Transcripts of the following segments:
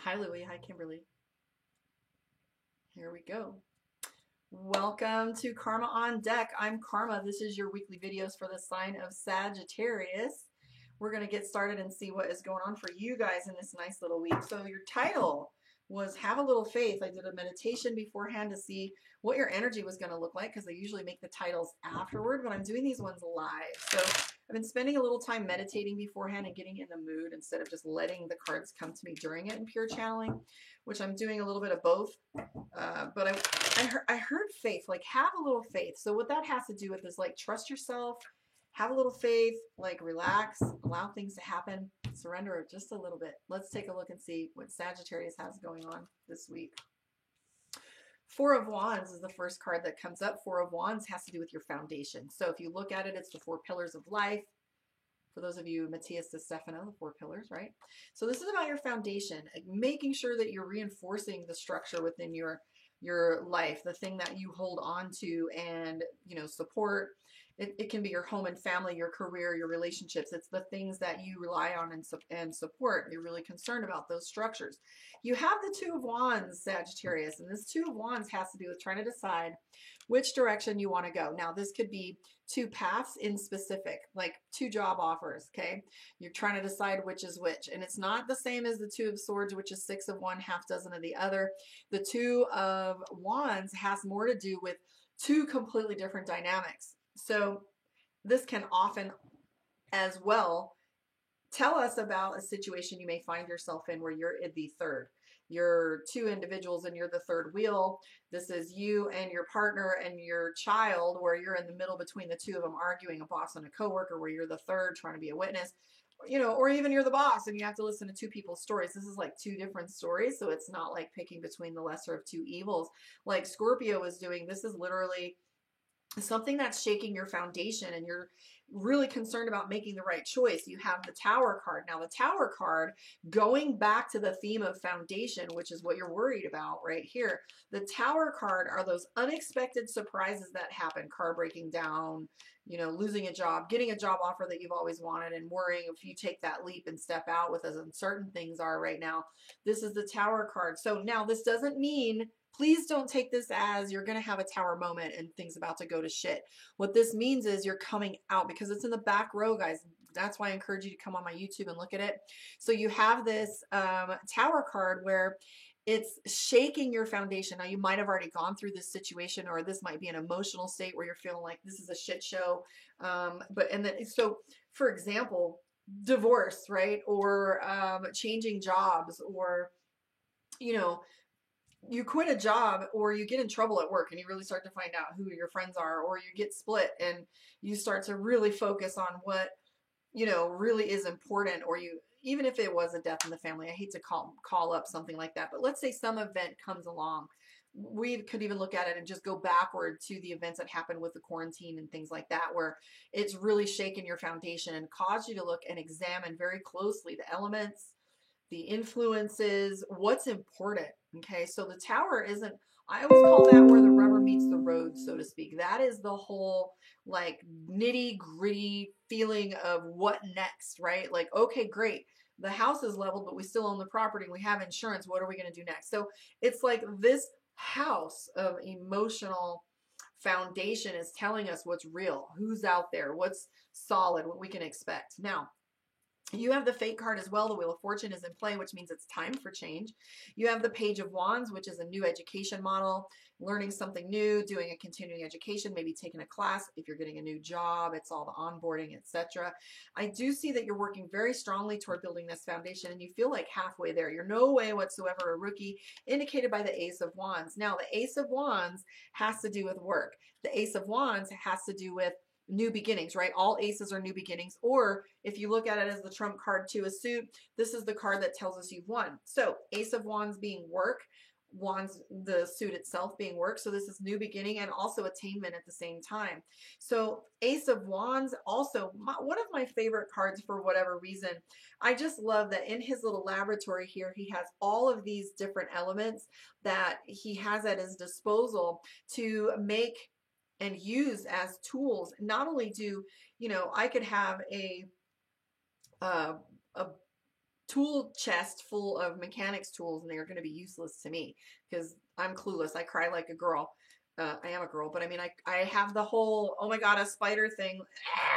Hi, Louie. Hi, Kimberly. Here we go. Welcome to Karma on Deck. I'm Karma. This is your weekly videos for the sign of Sagittarius. We're going to get started and see what is going on for you guys in this nice little week. So your title was Have a Little Faith. I did a meditation beforehand to see what your energy was going to look like because I usually make the titles afterward, but I'm doing these ones live. So I've been spending a little time meditating beforehand and getting in the mood instead of just letting the cards come to me during it in pure channeling, which I'm doing a little bit of both. But I heard faith, like have a little faith. So what that has to do with is like trust yourself, have a little faith, like relax, allow things to happen, surrender just a little bit. Let's take a look and see what Sagittarius has going on this week. Four of Wands is the first card that comes up. Four of Wands has to do with your foundation. So if you look at it, it's the four pillars of life. For those of you, Matthias de Stefano, the four pillars, right? So this is about your foundation, making sure that you're reinforcing the structure within your life, the thing that you hold on to and, support. It can be your home and family, your career, your relationships. It's the things that you rely on and support. You're really concerned about those structures. You have the Two of Wands, Sagittarius, and this Two of Wands has to do with trying to decide which direction you want to go. Now, this could be two paths in specific, like two job offers, okay? You're trying to decide which is which. And it's not the same as the Two of Swords, which is six of one, half dozen of the other. The Two of Wands has more to do with two completely different dynamics. So this can often as well tell us about a situation you may find yourself in where you're in the third. You're two individuals and you're the third wheel. This is you and your partner and your child, where you're in the middle between the two of them arguing, a boss and a coworker, where you're the third trying to be a witness, or even you're the boss and you have to listen to two people's stories. This is like two different stories. So it's not like picking between the lesser of two evils like Scorpio is doing. This is literally something that's shaking your foundation and you're really concerned about making the right choice. You have the Tower card. Now the Tower card, going back to the theme of foundation, which is what you're worried about right here. The Tower card are those unexpected surprises that happen. Car breaking down, losing a job, getting a job offer that you've always wanted and worrying if you take that leap and step out with as uncertain things are right now. This is the Tower card. So now this doesn't mean, please don't take this as you're going to have a tower moment and things about to go to shit. What this means is you're coming out, because it's in the back row, guys. That's why I encourage you to come on my YouTube and look at it. So you have this Tower card where it's shaking your foundation. Now you might have already gone through this situation, or this might be an emotional state where you're feeling like this is a shit show. So for example, divorce, right? Or changing jobs, or, you quit a job or you get in trouble at work and you really start to find out who your friends are, or you get split and you start to really focus on what, really is important, or even if it was a death in the family, I hate to call up something like that, but let's say some event comes along. We could even look at it and just go backward to the events that happened with the quarantine and things like that, where it's really shaken your foundation and caused you to look and examine very closely the elements, the influences, what's important. Okay, so the Tower isn't, I always call that where the rubber meets the road, so to speak. That is the whole like nitty gritty feeling of what next, right? Like, okay, great. The house is leveled, but we still own the property. We have insurance. What are we going to do next? So it's like this house of emotional foundation is telling us what's real, who's out there, what's solid, what we can expect. Now, you have the Fate card as well. The Wheel of Fortune is in play, which means it's time for change. You have the Page of Wands, which is a new education model, learning something new, doing a continuing education, maybe taking a class. If you're getting a new job, it's all the onboarding, etc. I do see that you're working very strongly toward building this foundation, and you feel like halfway there. You're no way whatsoever a rookie, indicated by the Ace of Wands. Now, the Ace of Wands has to do with work. The Ace of Wands has to do with new beginnings, right? All aces are new beginnings. Or if you look at it as the trump card to a suit, this is the card that tells us you've won. So Ace of Wands being work, Wands, the suit itself being work. So this is new beginning and also attainment at the same time. So Ace of Wands, also one of my favorite cards for whatever reason. I just love that in his little laboratory here, he has all of these different elements that he has at his disposal to make and use as tools. Not only do, I could have a tool chest full of mechanics tools, and they're going to be useless to me because I'm clueless. I cry like a girl. I am a girl, but I mean, I have the whole, oh my God, a spider thing.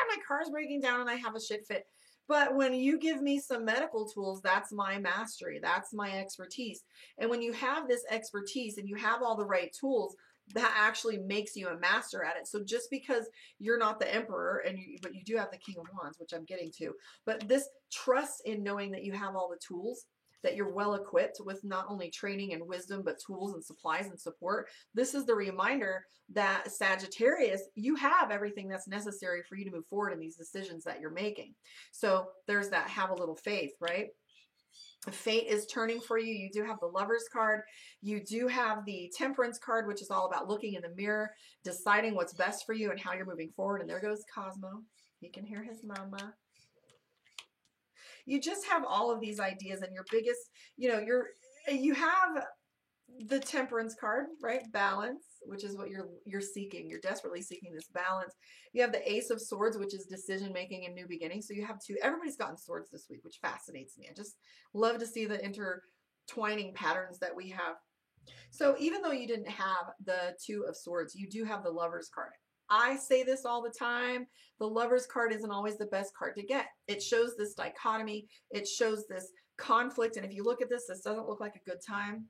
My car's breaking down and I have a shit fit. But when you give me some medical tools, that's my mastery. That's my expertise. And when you have this expertise and you have all the right tools, that actually makes you a master at it. So just because you're not the emperor but you do have the King of Wands, which I'm getting to, but this trust in knowing that you have all the tools, that you're well equipped with not only training and wisdom, but tools and supplies and support. This is the reminder that Sagittarius, you have everything that's necessary for you to move forward in these decisions that you're making. So there's that, have a little faith, right? Fate is turning for you. You do have the Lovers card. You do have the Temperance card, which is all about looking in the mirror, deciding what's best for you and how you're moving forward. And there goes Cosmo. He can hear his mama. You just have all of these ideas, and your biggest, you have the Temperance card, right? Balance, which is what you're seeking. You're desperately seeking this balance. You have the Ace of Swords, which is decision making and new beginnings. So you have two. Everybody's gotten swords this week, which fascinates me. I just love to see the intertwining patterns that we have. So even though you didn't have the Two of Swords, you do have the Lovers card. I say this all the time. The Lovers card isn't always the best card to get. It shows this dichotomy. It shows this conflict. And if you look at this doesn't look like a good time.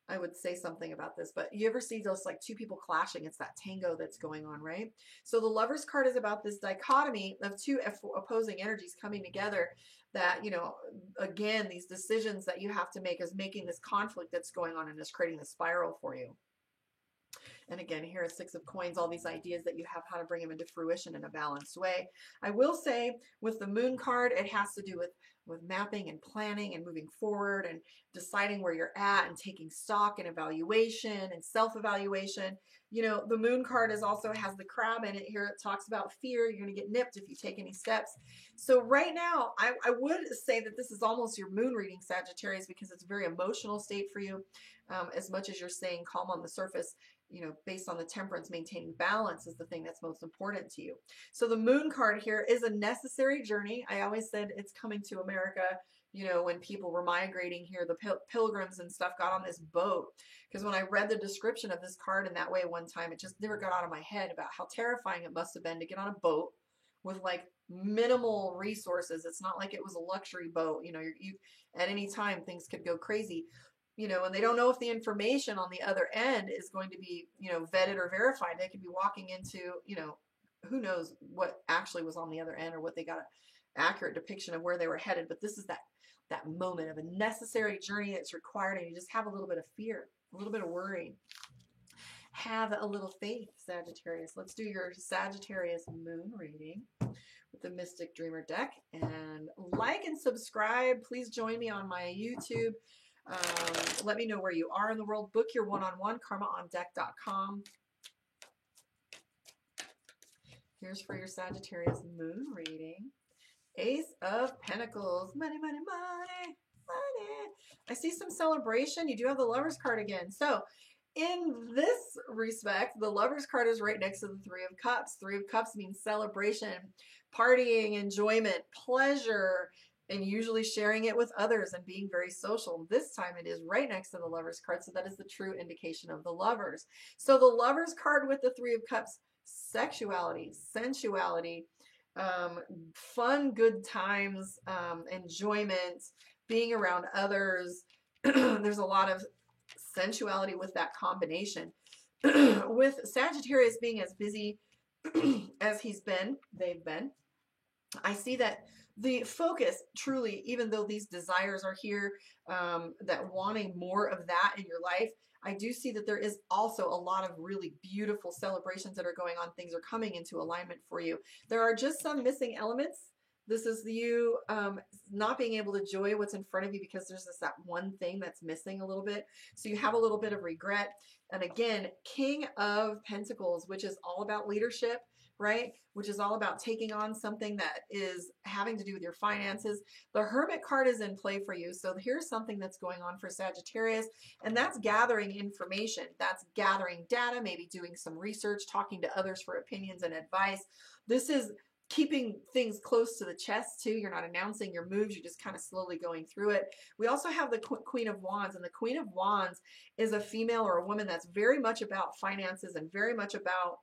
I would say something about this, but you ever see those like two people clashing? It's that tango that's going on, right? So the Lovers card is about this dichotomy of two opposing energies coming together that, again, these decisions that you have to make is making this conflict that's going on and is creating the spiral for you. And again, here is Six of Coins, all these ideas that you have, how to bring them into fruition in a balanced way. I will say with the Moon card, it has to do with mapping and planning and moving forward and deciding where you're at and taking stock and evaluation and self-evaluation. The Moon card also has the crab in it here. It talks about fear. You're going to get nipped if you take any steps. So right now, I would say that this is almost your moon reading, Sagittarius, because it's a very emotional state for you. As much as you're staying calm on the surface, based on the Temperance, maintaining balance is the thing that's most important to you. So the Moon card here is a necessary journey. I always said it's coming to America. When people were migrating here, the pilgrims and stuff got on this boat. Because when I read the description of this card in that way one time, it just never got out of my head about how terrifying it must have been to get on a boat with like minimal resources. It's not like it was a luxury boat. You at any time things could go crazy. And they don't know if the information on the other end is going to be, vetted or verified. They could be walking into, who knows what actually was on the other end or what they got an accurate depiction of where they were headed. But this is that moment of a necessary journey that's required, and you just have a little bit of fear, a little bit of worry. Have a little faith, Sagittarius. Let's do your Sagittarius moon reading with the Mystic Dreamer deck. And like and subscribe. Please join me on my YouTube. Let me know where you are in the world. Book your one-on-one, karmaondeck.com. Here's for your Sagittarius moon reading. Ace of Pentacles. Money, money, money, money. I see some celebration. You do have the Lovers card again. So in this respect, the Lovers card is right next to the Three of Cups. Three of Cups means celebration, partying, enjoyment, pleasure, and usually sharing it with others and being very social. This time it is right next to the Lovers card, so that is the true indication of the Lovers. So the Lovers card with the Three of Cups, sexuality, sensuality, fun, good times, enjoyment, being around others. There's a lot of sensuality with that combination. With Sagittarius being as busy as they've been, I see that the focus truly, even though these desires are here, that wanting more of that in your life, I do see that there is also a lot of really beautiful celebrations that are going on. Things are coming into alignment for you. There are just some missing elements. This is you not being able to enjoy what's in front of you because there's that one thing that's missing a little bit. So you have a little bit of regret. And again, King of Pentacles, which is all about leadership, right? Which is all about taking on something that is having to do with your finances. The Hermit card is in play for you. So here's something that's going on for Sagittarius, and that's gathering information. That's gathering data, maybe doing some research, talking to others for opinions and advice. This is keeping things close to the chest too. You're not announcing your moves. You're just kind of slowly going through it. We also have the Queen of Wands, and the Queen of Wands is a female or a woman that's very much about finances and very much about,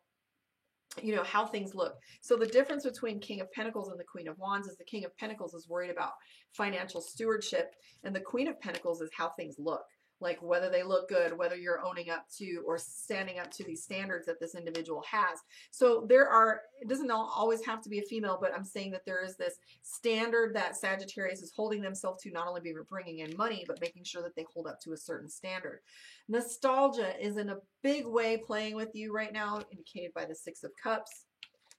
you know, how things look. So the difference between King of Pentacles and the Queen of Wands is the King of Pentacles is worried about financial stewardship, and the Queen of Pentacles is how things look. Like whether they look good, whether you're owning up to or standing up to these standards that this individual has. So there are, it doesn't always have to be a female, but I'm saying that there is this standard that Sagittarius is holding themselves to, not only be bringing in money, but making sure that they hold up to a certain standard. Nostalgia is in a big way playing with you right now, indicated by the Six of Cups,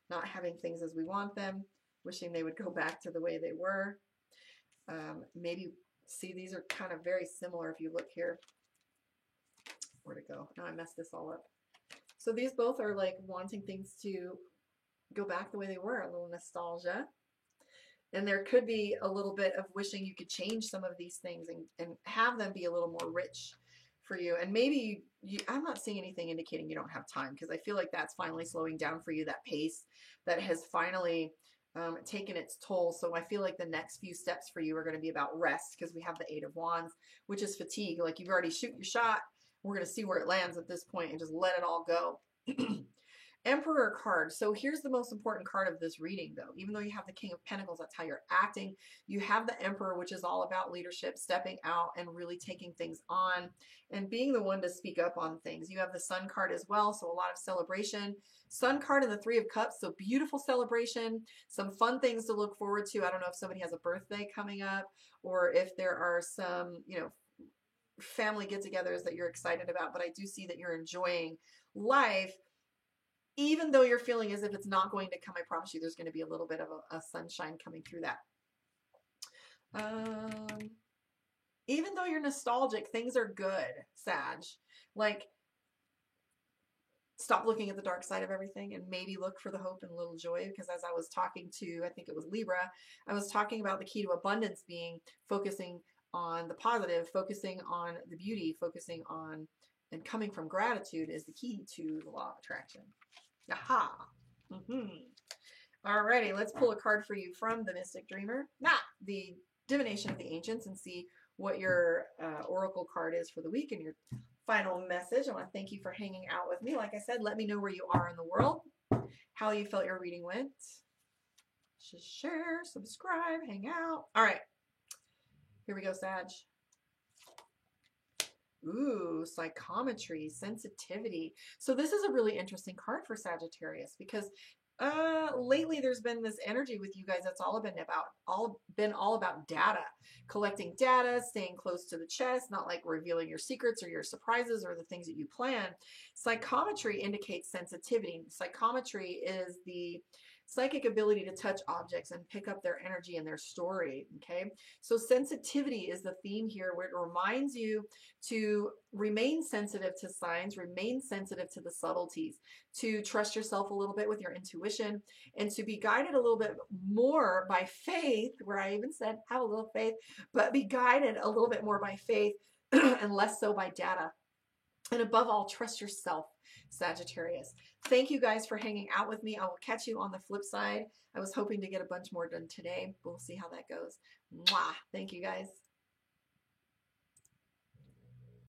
not having things as we want them, wishing they would go back to the way they were. Maybe, see, these are kind of very similar if you look here. Where'd it go? Now I messed this all up. So these both are like wanting things to go back the way they were, a little nostalgia. And there could be a little bit of wishing you could change some of these things and have them be a little more rich for you. And maybe I'm not seeing anything indicating you don't have time, because I feel like that's finally slowing down for you, that pace that has finally taken its toll. So I feel like the next few steps for you are going to be about rest, because we have the Eight of Wands, which is fatigue. Like you've already shoot your shot. We're going to see where it lands at this point and just let it all go. Emperor card. So here's the most important card of this reading, though. Even though you have the King of Pentacles, that's how you're acting. You have the Emperor, which is all about leadership, stepping out and really taking things on and being the one to speak up on things. You have the Sun card as well, so a lot of celebration. Sun card and the Three of Cups, so beautiful celebration, some fun things to look forward to. I don't know if somebody has a birthday coming up, or if there are some, you know, family get-togethers that you're excited about, but I do see that you're enjoying life. Even though you're feeling as if it's not going to come, I promise you there's going to be a little bit of a sunshine coming through that. Even though you're nostalgic, things are good, Sag. Like, stop looking at the dark side of everything and maybe look for the hope and little joy. Because as I was talking to, I think it was Libra, I was talking about the key to abundance being focusing on the positive, focusing on the beauty, focusing on and coming from gratitude is the key to the law of attraction. Aha. Alrighty, let's pull a card for you from the Mystic Dreamer, the Divination of the Ancients, and see what your oracle card is for the week and your final message. I want to thank you for hanging out with me. Like I said, let me know where you are in the world, how you felt your reading went. Just share, subscribe, hang out. All right, here we go, Sag. Ooh, psychometry, sensitivity. So this is a really interesting card for Sagittarius, because lately there's been this energy with you guys that's all about data, collecting data, staying close to the chest, not like revealing your secrets or your surprises or the things that you plan. Psychometry indicates sensitivity. Psychometry is the psychic ability to touch objects and pick up their energy and their story. Okay, so sensitivity is the theme here, where it reminds you to remain sensitive to signs, remain sensitive to the subtleties, to trust yourself a little bit with your intuition, and to be guided a little bit more by faith, where I even said have a little faith, but be guided a little bit more by faith and less so by data. And above all, trust yourself, Sagittarius. Thank you guys for hanging out with me. I will catch you on the flip side. I was hoping to get a bunch more done today. We'll see how that goes. Mwah. Thank you guys.